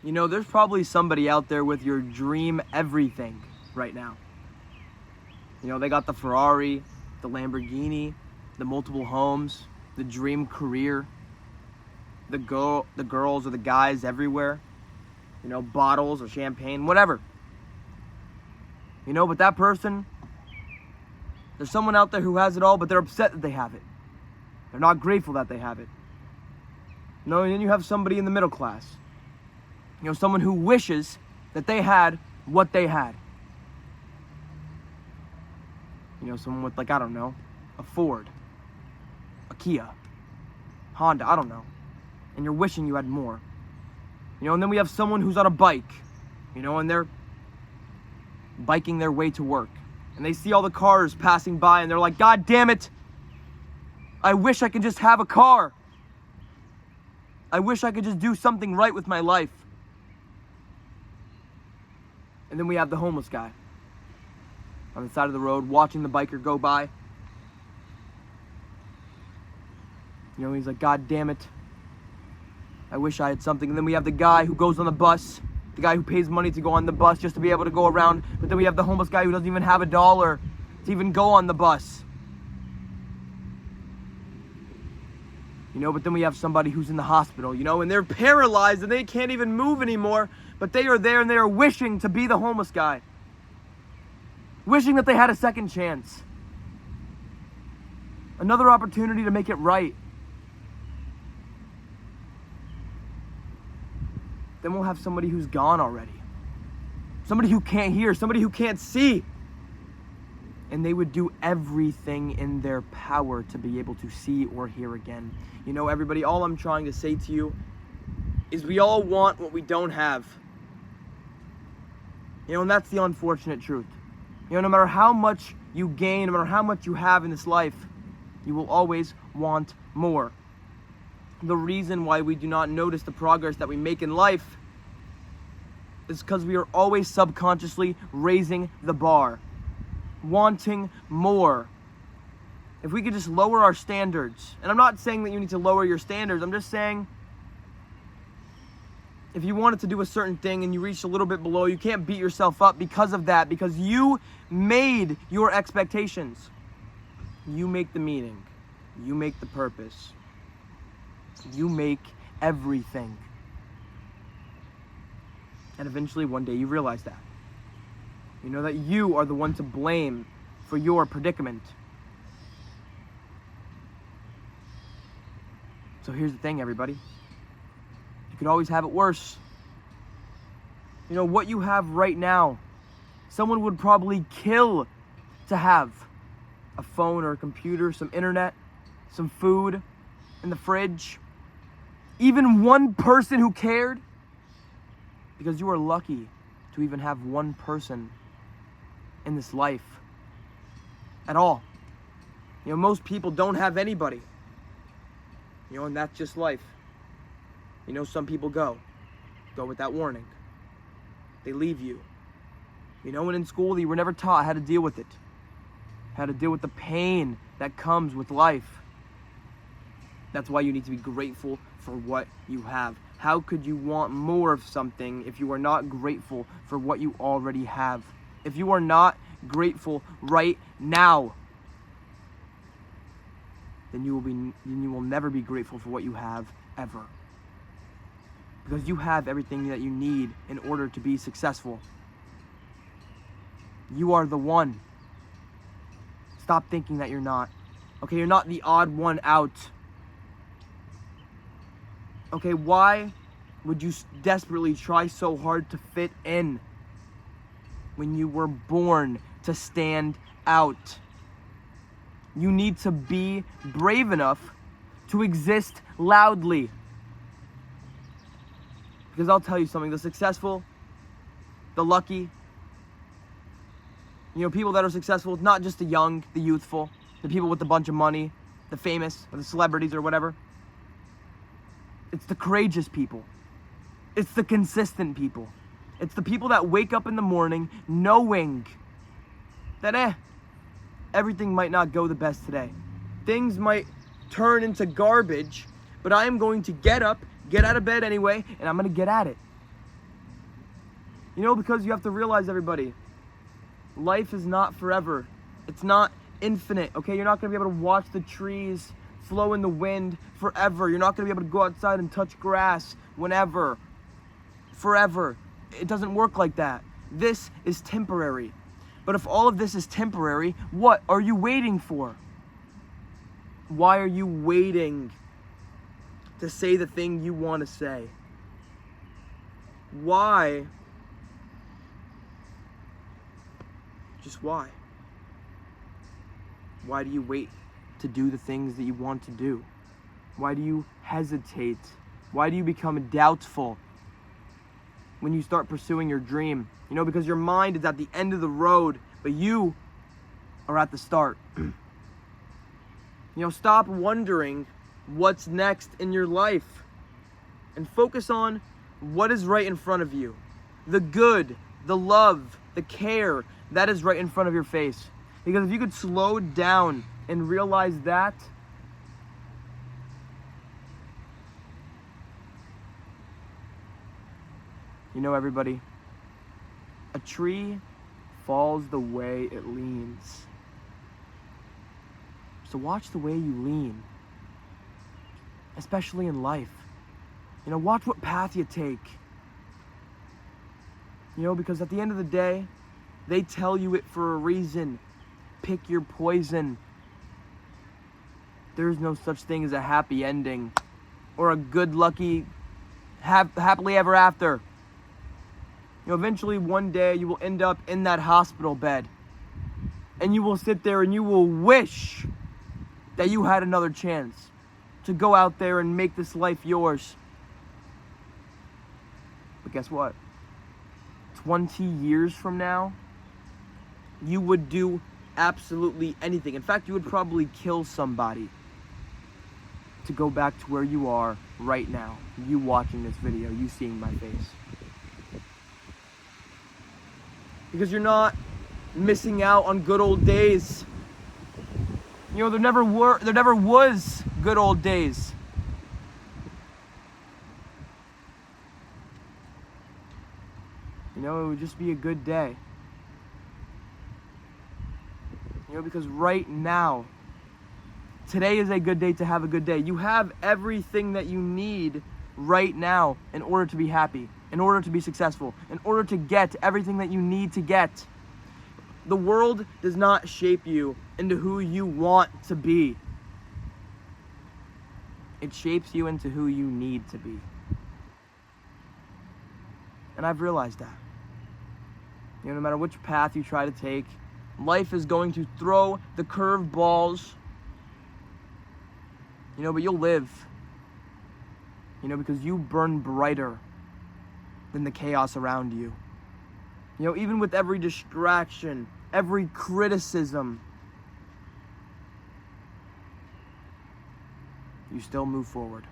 You know, there's probably somebody out there with your dream everything right now. You know, they got the Ferrari, the Lamborghini, the multiple homes, the dream career, the girls or the guys everywhere. You know, bottles or champagne, whatever. You know, but that person, there's someone out there who has it all, but they're upset that they have it. They're not grateful that they have it. You know, and then you have somebody in the middle class. You know, someone who wishes that they had what they had. You know, someone with, like, I don't know, a Ford, a Kia, Honda, I don't know. And you're wishing you had more. You know, and then we have someone who's on a bike, you know, and they're biking their way to work. And they see all the cars passing by and they're like, God damn it, I wish I could just have a car. I wish I could just do something right with my life. And then we have the homeless guy on the side of the road watching the biker go by. You know, he's like, God damn it, I wish I had something. And then we have the guy who goes on the bus, the guy who pays money to go on the bus just to be able to go around. But then we have the homeless guy who doesn't even have $1 to even go on the bus. You know, but then we have somebody who's in the hospital, you know, and they're paralyzed and they can't even move anymore. But they are there and they are wishing to be the homeless guy. Wishing that they had a second chance. Another opportunity to make it right. Then we'll have somebody who's gone already. Somebody who can't hear, somebody who can't see. And they would do everything in their power to be able to see or hear again. You know, everybody, all I'm trying to say to you is we all want what we don't have. You know, and that's the unfortunate truth. You know, no matter how much you gain, no matter how much you have in this life, you will always want more. The reason why we do not notice the progress that we make in life is because we are always subconsciously raising the bar, wanting more. If we could just lower our standards, and I'm not saying that you need to lower your standards, I'm just saying if you wanted to do a certain thing and you reached a little bit below, you can't beat yourself up because of that, because you made your expectations. You make the meaning. You make the purpose. You make everything. And eventually one day you realize that. You know that you are the one to blame for your predicament. So here's the thing, everybody. You could always have it worse. You know, what you have right now, someone would probably kill to have. A phone or a computer, some internet, some food in the fridge. Even one person who cared. Because you are lucky to even have one person in this life at all. You know, most people don't have anybody. You know, and that's just life. You know, some people go without warning. They leave you. You know, and in school you were never taught how to deal with it. How to deal with the pain that comes with life. That's why you need to be grateful for what you have. How could you want more of something if you are not grateful for what you already have? If you are not grateful right now, then you will never be grateful for what you have ever. Because you have everything that you need in order to be successful. You are the one. Stop thinking that you're not. Okay, you're not the odd one out. Okay, why would you desperately try so hard to fit in when you were born to stand out? You need to be brave enough to exist loudly. Because I'll tell you something, the successful, the lucky, you know, people that are successful, it's not just the young, the youthful, the people with a bunch of money, the famous, or the celebrities or whatever. It's the courageous people. It's the consistent people. It's the people that wake up in the morning knowing that everything might not go the best today. Things might turn into garbage, but I am going to get up, get out of bed anyway, and I'm going to get at it. Because you have to realize, everybody, life is not forever. It's not infinite, okay? You're not going to be able to watch the trees flow in the wind forever. You're not going to be able to go outside and touch grass whenever, forever. It doesn't work like that. This is temporary. But if all of this is temporary, what are you waiting for? Why are you waiting to say the thing you want to say? Why? Just why? Why do you wait to do the things that you want to do? Why do you hesitate? Why do you become doubtful when you start pursuing your dream? Because your mind is at the end of the road, but you are at the start. Stop wondering what's next in your life and focus on what is right in front of you. The good, the love, the care that is right in front of your face. Because if you could slow down and realize that, everybody, a tree falls the way it leans. So watch the way you lean, especially in life. Watch what path you take. Because at the end of the day, they tell you it for a reason. Pick your poison. There's no such thing as a happy ending or a good, lucky, happily ever after. Eventually one day you will end up in that hospital bed and you will sit there and you will wish that you had another chance to go out there and make this life yours. But guess what? 20 years from now, you would do absolutely anything. In fact, you would probably kill somebody to go back to where you are right now. You watching this video, you seeing my face. Because you're not missing out on good old days. There never was good old days. It would just be a good day. Because right now, today is a good day to have a good day. You have everything that you need right now in order to be happy, in order to be successful, in order to get everything that you need to get. The world does not shape you into who you want to be. It shapes you into who you need to be. And I've realized that. No matter which path you try to take, life is going to throw the curved balls. But you'll live. Because you burn brighter than the chaos around you. Even with every distraction, every criticism, you still move forward.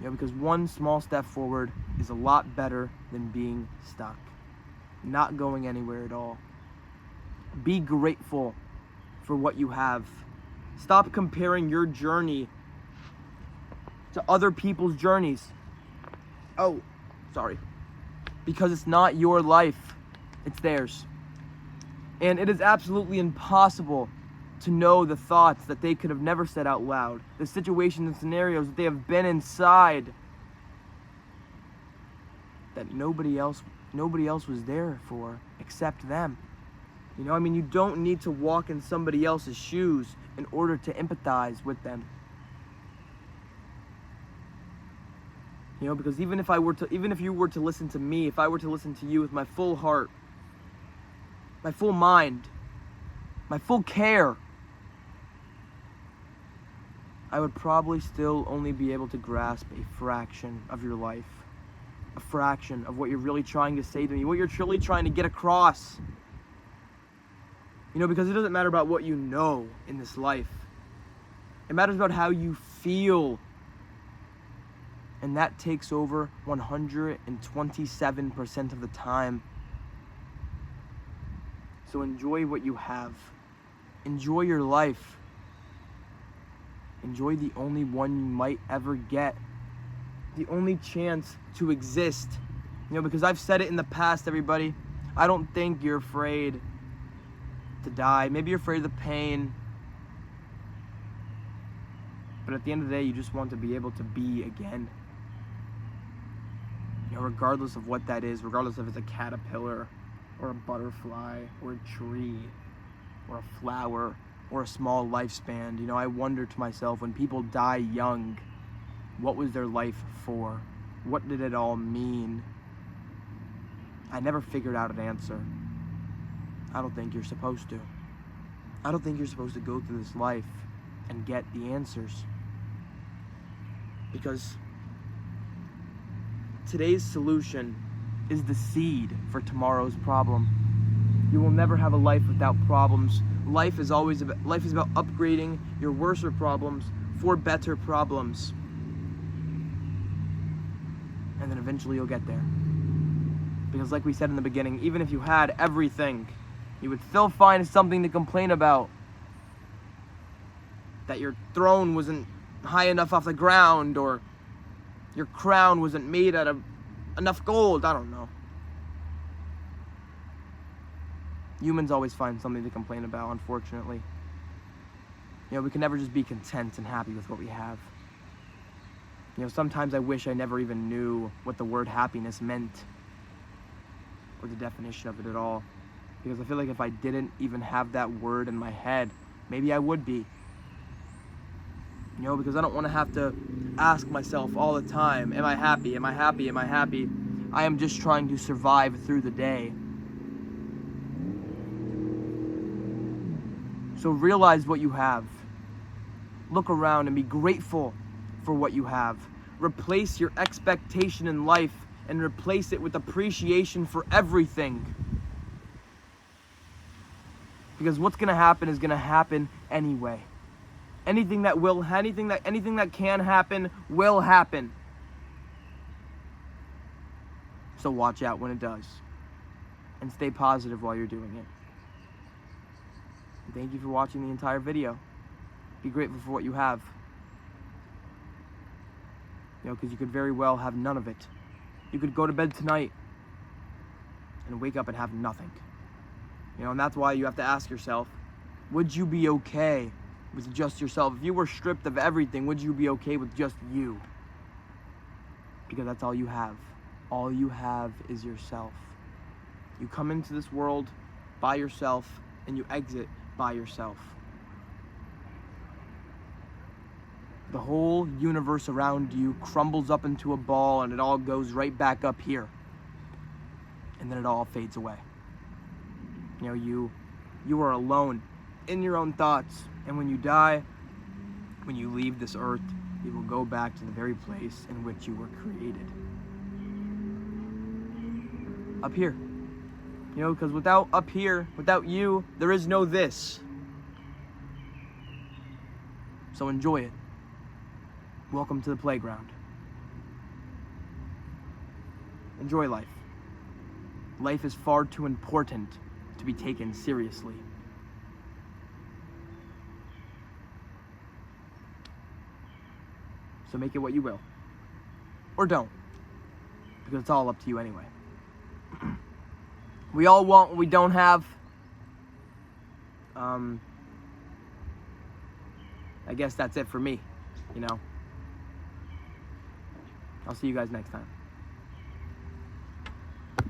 Because one small step forward is a lot better than being stuck, not going anywhere at all. Be grateful for what you have. Stop comparing your journey to other people's journeys. Oh, sorry. Because it's not your life, it's theirs. And it is absolutely impossible to know the thoughts that they could have never said out loud, the situations and scenarios that they have been inside that nobody else was there for except them. You don't need to walk in somebody else's shoes in order to empathize with them. Because even if you were to listen to me, if I were to listen to you with my full heart, my full mind, my full care, I would probably still only be able to grasp a fraction of your life, a fraction of what you're really trying to say to me, what you're truly trying to get across. Because it doesn't matter about what you know in this life. It matters about how you feel. And that takes over 127% of the time. So enjoy what you have. Enjoy your life. Enjoy the only one you might ever get. The only chance to exist Because I've said it in the past, everybody. I don't think you're afraid to die. Maybe you're afraid of the pain. But at the end of the day, you just want to be able to be again. Regardless of what that is, regardless if it's a caterpillar, or a butterfly, or a tree, or a flower, or a small lifespan. I wonder to myself, when people die young, what was their life for? What did it all mean? I never figured out an answer. I don't think you're supposed to. I don't think you're supposed to go through this life and get the answers. Because today's solution is the seed for tomorrow's problem. You will never have a life without problems. Life is about upgrading your worser problems for better problems. And then eventually you'll get there. Because like we said in the beginning, even if you had everything, you would still find something to complain about. That your throne wasn't high enough off the ground, or your crown wasn't made out of enough gold. I don't know. Humans always find something to complain about, unfortunately. We can never just be content and happy with what we have. Sometimes I wish I never even knew what the word happiness meant, or the definition of it at all. Because I feel like if I didn't even have that word in my head, maybe I would be. Because I don't want to have to ask myself all the time, am I happy? Am I happy? Am I happy? I am just trying to survive through the day. So realize what you have. Look around and be grateful for what you have. Replace your expectation in life and replace it with appreciation for everything. Because what's going to happen is going to happen anyway. Anything that can happen will happen. So watch out when it does. And stay positive while you're doing it. Thank you for watching the entire video. Be grateful for what you have. Because you could very well have none of it. You could go to bed tonight and wake up and have nothing. And that's why you have to ask yourself, would you be okay with just yourself? If you were stripped of everything, would you be okay with just you? Because that's all you have. All you have is yourself. You come into this world by yourself and you exit by yourself. The whole universe around you crumbles up into a ball and it all goes right back up here. And then it all fades away. You are alone in your own thoughts. And when you die, when you leave this earth, you will go back to the very place in which you were created. Up here. Because without up here, without you, there is no this. So enjoy it. Welcome to the playground. Enjoy life. Life is far too important to be taken seriously. So make it what you will. Or don't. Because it's all up to you anyway. We all want what we don't have. I guess that's it for me, I'll see you guys next time.